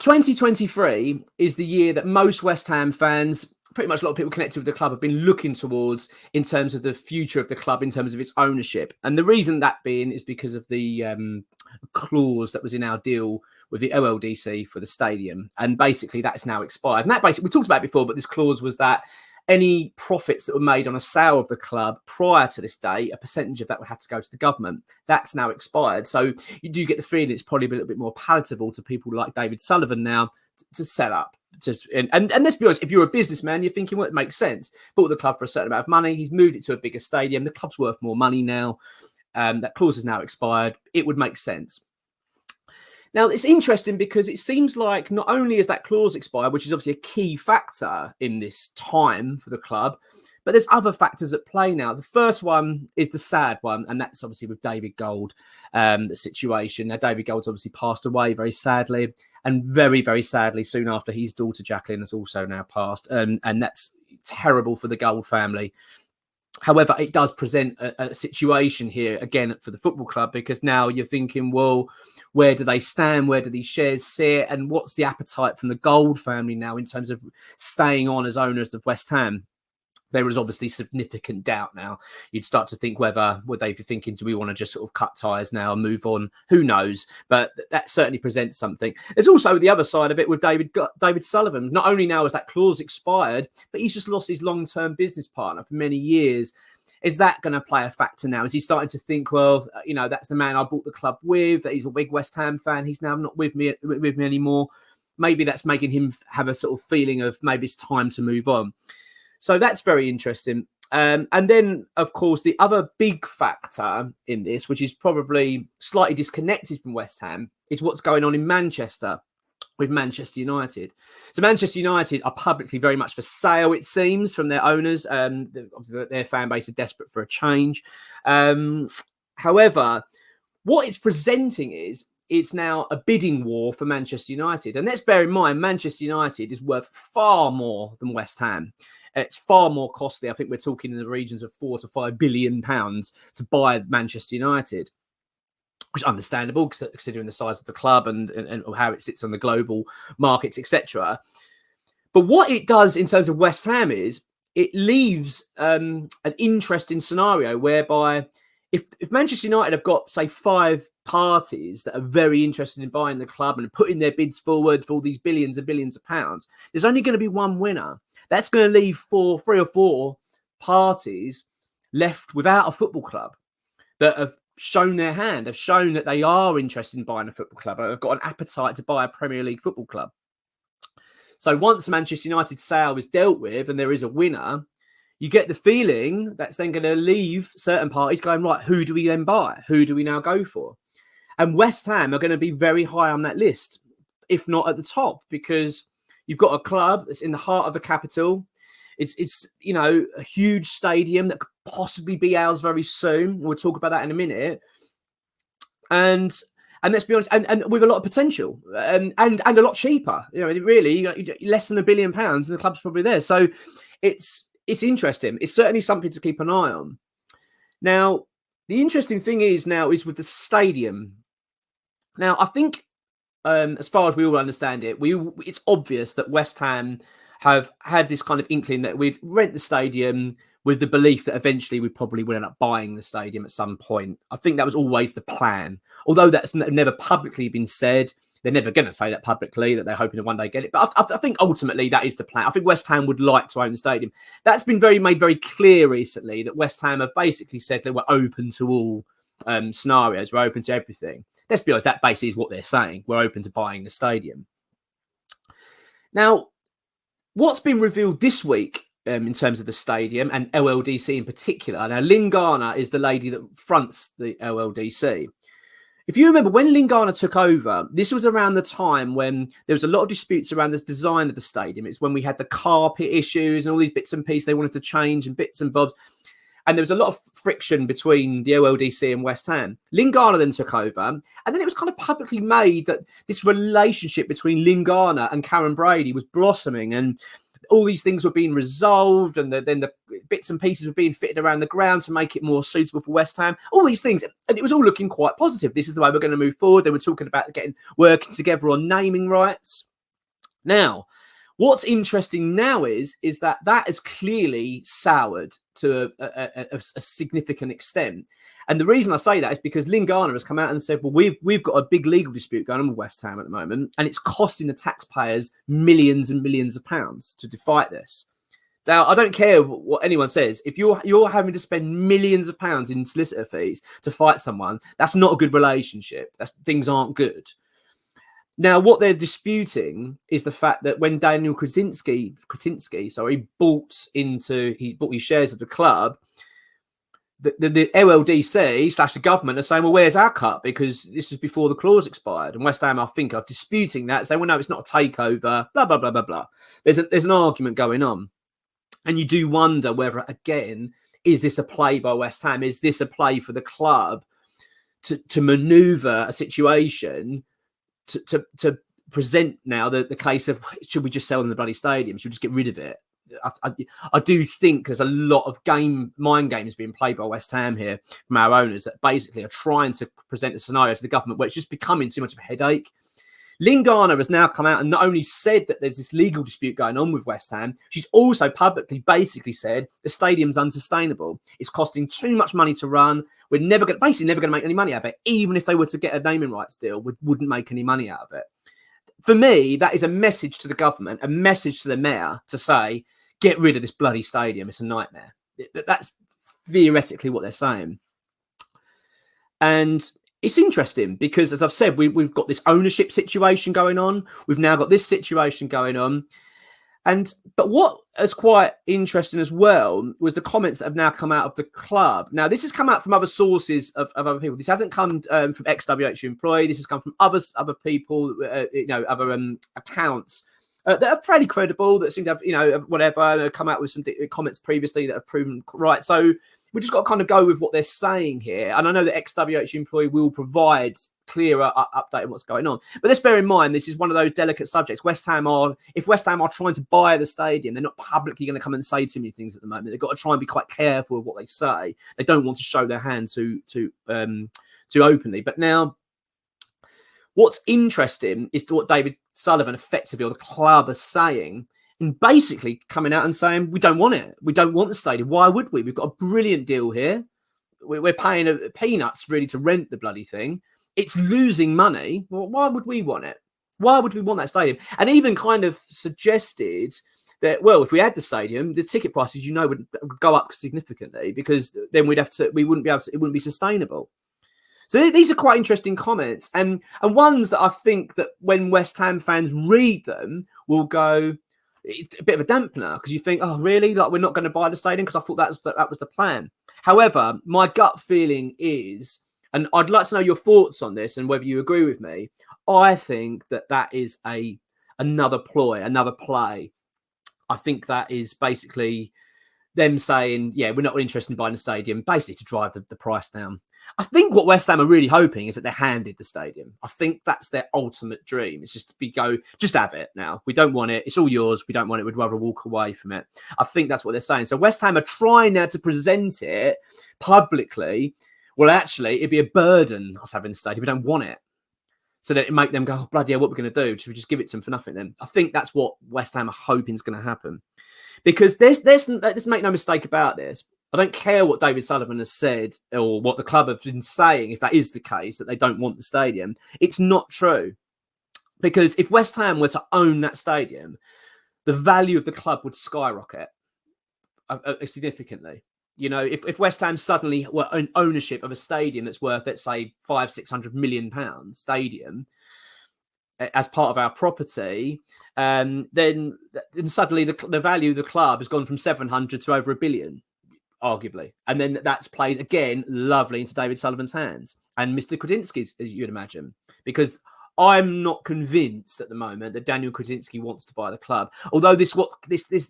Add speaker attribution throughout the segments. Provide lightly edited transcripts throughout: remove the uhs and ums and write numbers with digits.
Speaker 1: 2023 is the year that most West Ham fans, pretty much a lot of people connected with the club, have been looking towards in terms of the future of the club, in terms of its ownership. And the reason that being is because of the clause that was in our deal with the LLDC for the stadium. And basically that's now expired. And that basically, we talked about it before, but this clause was that any profits that were made on a sale of the club prior to this day, a percentage of that would have to go to the government. That's now expired. So you do get the feeling it's probably a little bit more palatable to people like David Sullivan now to set up. And let's be honest, if you're a businessman, you're thinking, well, it makes sense. Bought the club for a certain amount of money. He's moved it to a bigger stadium. The club's worth more money now. That clause is now expired. It would make sense. Now, it's interesting because it seems like not only is that clause expired, which is obviously a key factor in this time for the club, but there's other factors at play now. The first one is the sad one, and that's obviously with David Gold, the situation. Now, David Gold's obviously passed away very sadly, and very, very sadly, soon after, his daughter Jacqueline has also now passed, and that's terrible for the Gold family. However, it does present a situation here, again, for the football club, because now you're thinking, well, where do they stand? Where do these shares sit? And what's the appetite from the Gold family now in terms of staying on as owners of West Ham? There is obviously significant doubt now. You'd start to think would they be thinking, do we want to just sort of cut ties now and move on? Who knows? But that certainly presents something. There's also the other side of it with David Sullivan. Not only now has that clause expired, but he's just lost his long-term business partner for many years. Is that going to play a factor now? Is he starting to think, well, that's the man I bought the club with, that he's a big West Ham fan, he's now not with me anymore. Maybe that's making him have a sort of feeling of maybe it's time to move on. So that's very interesting. And then, of course, the other big factor in this, which is probably slightly disconnected from West Ham, is what's going on in Manchester with Manchester United. So Manchester United are publicly very much for sale, it seems, from their owners. Their fan base are desperate for a change. However, what it's presenting is it's now a bidding war for Manchester United. And let's bear in mind, Manchester United is worth far more than West Ham. It's far more costly. I think we're talking in the regions of £4 to £5 billion to buy Manchester United, which is understandable considering the size of the club and how it sits on the global markets, etc. But what it does in terms of West Ham is it leaves an interesting scenario whereby if Manchester United have got, say, 5 parties that are very interested in buying the club and putting their bids forward for all these billions and billions of pounds, there's only going to be one winner. That's going to leave 3 or 4 parties left without a football club that have shown their hand, have shown that they are interested in buying a football club, have got an appetite to buy a Premier League football club. So once Manchester United's sale is dealt with and there is a winner, you get the feeling that's then going to leave certain parties going, right, who do we then buy? Who do we now go for? And West Ham are going to be very high on that list, if not at the top, because you've got a club that's in the heart of the capital. It's a huge stadium that could possibly be ours very soon. We'll talk about that in a minute. And let's be honest, and with a lot of potential and a lot cheaper. Really, less than £1 billion, and the club's probably there. So it's interesting. It's certainly something to keep an eye on. Now, the interesting thing is with the stadium. Now, I think, as far as we all understand it, it's obvious that West Ham have had this kind of inkling that we'd rent the stadium with the belief that eventually we probably would end up buying the stadium at some point. I think that was always the plan. Although that's never publicly been said, they're never going to say that publicly, that they're hoping to one day get it. But I think ultimately that is the plan. I think West Ham would like to own the stadium. That's been made very clear recently, that West Ham have basically said they were open to all scenarios. We're open to everything. Let's be honest, that basically is what they're saying. We're open to buying the stadium. Now, what's been revealed this week in terms of the stadium and LLDC in particular. Now, Lynn Garner is the lady that fronts the LLDC. If you remember, when Lynn Garner took over, this was around the time when there was a lot of disputes around the design of the stadium. It's when we had the carpet issues and all these bits and pieces they wanted to change and bits and bobs. And there was a lot of friction between the LLDC and West Ham. Lynn Garner then took over. And then it was kind of publicly made that this relationship between Lynn Garner and Karen Brady was blossoming. And all these things were being resolved. And then the bits and pieces were being fitted around the ground to make it more suitable for West Ham. All these things. And it was all looking quite positive. This is the way we're going to move forward. They were talking about working together on naming rights. Now, what's interesting now is that has clearly soured to a significant extent. And the reason I say that is because Lingana has come out and said, well, we've got a big legal dispute going on with West Ham at the moment, and it's costing the taxpayers millions and millions of pounds to fight this. Now, I don't care what anyone says. If you're having to spend millions of pounds in solicitor fees to fight someone, that's not a good relationship. Things aren't good. Now, what they're disputing is the fact that when Daniel Krasinski bought his shares of the club, the LLDC / the government are saying, well, where's our cut? Because this is before the clause expired. And West Ham, I think, are disputing that, saying, well, no, it's not a takeover, blah, blah, blah, blah, blah. There's an argument going on. And you do wonder whether, again, is this a play by West Ham? Is this a play for the club to manoeuvre a situation to present now the case of, should we just sell them the bloody stadium? Should we just get rid of it? I do think there's a lot of mind games being played by West Ham here from our owners that basically are trying to present a scenario to the government where it's just becoming too much of a headache. Lingana has now come out and not only said that there's this legal dispute going on with West Ham, she's also publicly basically said the stadium's unsustainable. It's costing too much money to run. We're never going to make any money out of it. Even if they were to get a naming rights deal, we wouldn't make any money out of it. For me, that is a message to the government, a message to the mayor to say, get rid of this bloody stadium. It's a nightmare. That's theoretically what they're saying. And it's interesting because, as I've said, we've got this ownership situation going on. We've now got this situation going on. But what is quite interesting as well was the comments that have now come out of the club. Now, this has come out from other sources of other people. This hasn't come from ex-WHU employee. This has come from other people, other accounts that are fairly credible, that seem to have, whatever, come out with some comments previously that have proven right. So we just got to kind of go with what they're saying here. And I know the ex-WHU employee will provide clearer update on what's going on. But let's bear in mind, this is one of those delicate subjects. If West Ham are trying to buy the stadium, they're not publicly going to come and say too many things at the moment. They've got to try and be quite careful of what they say. They don't want to show their hand too openly. But now, what's interesting is what David Sullivan, effectively, or the club, are saying, and basically coming out and saying, we don't want it. We don't want the stadium. Why would we? We've got a brilliant deal here. We're paying peanuts really to rent the bloody thing. It's losing money. Well, why would we want it? Why would we want that stadium? And even kind of suggested that, well, if we had the stadium, the ticket prices, would go up significantly, because then it wouldn't be sustainable. So these are quite interesting comments, and ones that I think that when West Ham fans read them will go, it's a bit of a dampener, because you think, oh, really? Like, we're not going to buy the stadium? Because I thought that was the plan. However, my gut feeling is, and I'd like to know your thoughts on this and whether you agree with me, I think that is another ploy, another play. I think that is basically them saying, yeah, we're not interested in buying the stadium, basically to drive the price down. I think what West Ham are really hoping is that they're handed the stadium. I think that's their ultimate dream. It's just just have it now. We don't want it. It's all yours. We don't want it. We'd rather walk away from it. I think that's what they're saying. So West Ham are trying now to present it publicly. Well, actually, it'd be a burden us having the stadium. We don't want it. So that it make them go, oh, bloody hell, what we're going to do? Should we just give it to them for nothing then? I think that's what West Ham are hoping is going to happen. Because let's make no mistake about this. I don't care what David Sullivan has said or what the club have been saying, if that is the case, that they don't want the stadium. It's not true. Because if West Ham were to own that stadium, the value of the club would skyrocket significantly. If West Ham suddenly were in ownership of a stadium that's worth, let's say, £500-600 million stadium as part of our property, then suddenly the value of the club has gone from 700 to over £1 billion. Arguably. And then that plays, again, lovely into David Sullivan's hands and Mr. Krasinski's, as you'd imagine, because I'm not convinced at the moment that Daniel Krasinski wants to buy the club. Although this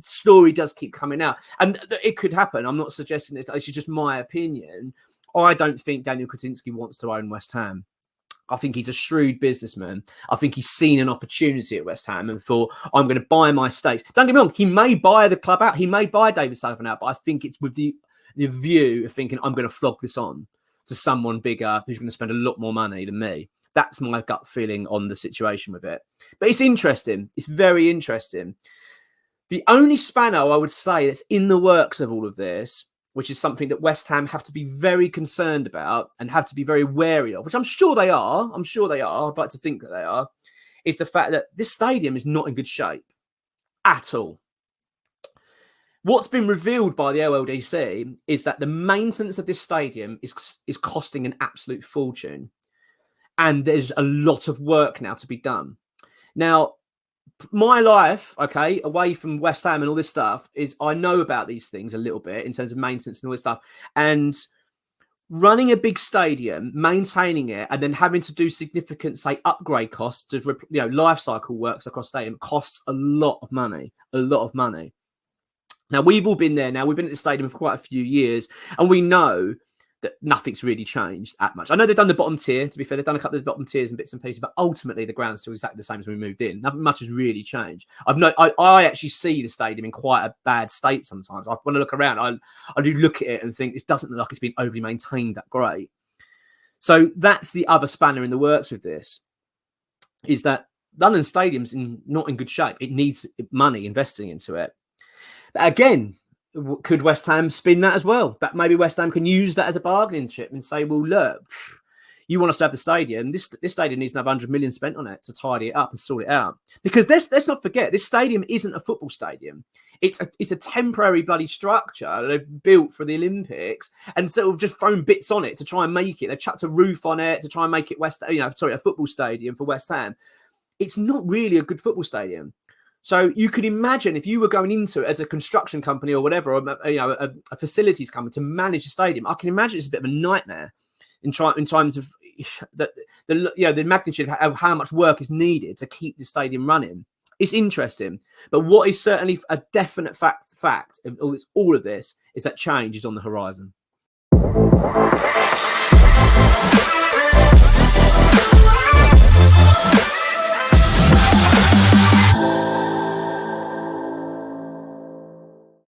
Speaker 1: story does keep coming out, and it could happen. I'm not suggesting this. It's just my opinion. I don't think Daniel Krasinski wants to own West Ham. I think he's a shrewd businessman. I think he's seen an opportunity at West Ham and thought, I'm going to buy my stakes. Don't get me wrong, he may buy the club out. He may buy David Sullivan out, but I think it's with the view of thinking, I'm going to flog this on to someone bigger who's going to spend a lot more money than me. That's my gut feeling on the situation with it. But it's interesting. It's very interesting. The only spanner I would say that's in the works of all of this, which is something that West Ham have to be very concerned about and have to be very wary of, which I'm sure they are. I'm sure they are. I'd like to think that they are. Is the fact that this stadium is not in good shape at all. What's been revealed by the LLDC is that the maintenance of this stadium is costing an absolute fortune. And there's a lot of work now to be done. Now, my life, okay, away from West Ham and all this stuff, is I know about these things a little bit in terms of maintenance and all this stuff. And running a big stadium, maintaining it, and then having to do significant, say, upgrade costs to, life cycle works across stadium costs a lot of money, Now, we've all been there now. We've been at the stadium for quite a few years, and we know that nothing's really changed that much. I know they've done the bottom tier, to be fair. They've done a couple of the bottom tiers and bits and pieces, but ultimately the ground's still exactly the same as when we moved in. Nothing much has really changed. I actually see the stadium in quite a bad state sometimes. When I look around, I do look at it and think this doesn't look like it's been overly maintained that great. So that's the other spanner in the works with this, is that London Stadium's not in good shape. It needs money investing into it. But again, could West Ham spin that as well? That maybe West Ham can use that as a bargaining chip and say, well, look, you want us to have the stadium. This stadium needs another 100 million spent on it to tidy it up and sort it out. Because let's not forget, this stadium isn't a football stadium. It's a temporary bloody structure they've built for the Olympics and sort of just thrown bits on it to try and make it. They've chucked a roof on it to try and make it a football stadium for West Ham. It's not really a good football stadium. So you could imagine if you were going into it as a construction company or whatever, or a facilities company to manage the stadium, I can imagine it's a bit of a nightmare in terms of the magnitude of how much work is needed to keep the stadium running. It's interesting, but what is certainly a definite fact of all of this is that change is on the horizon.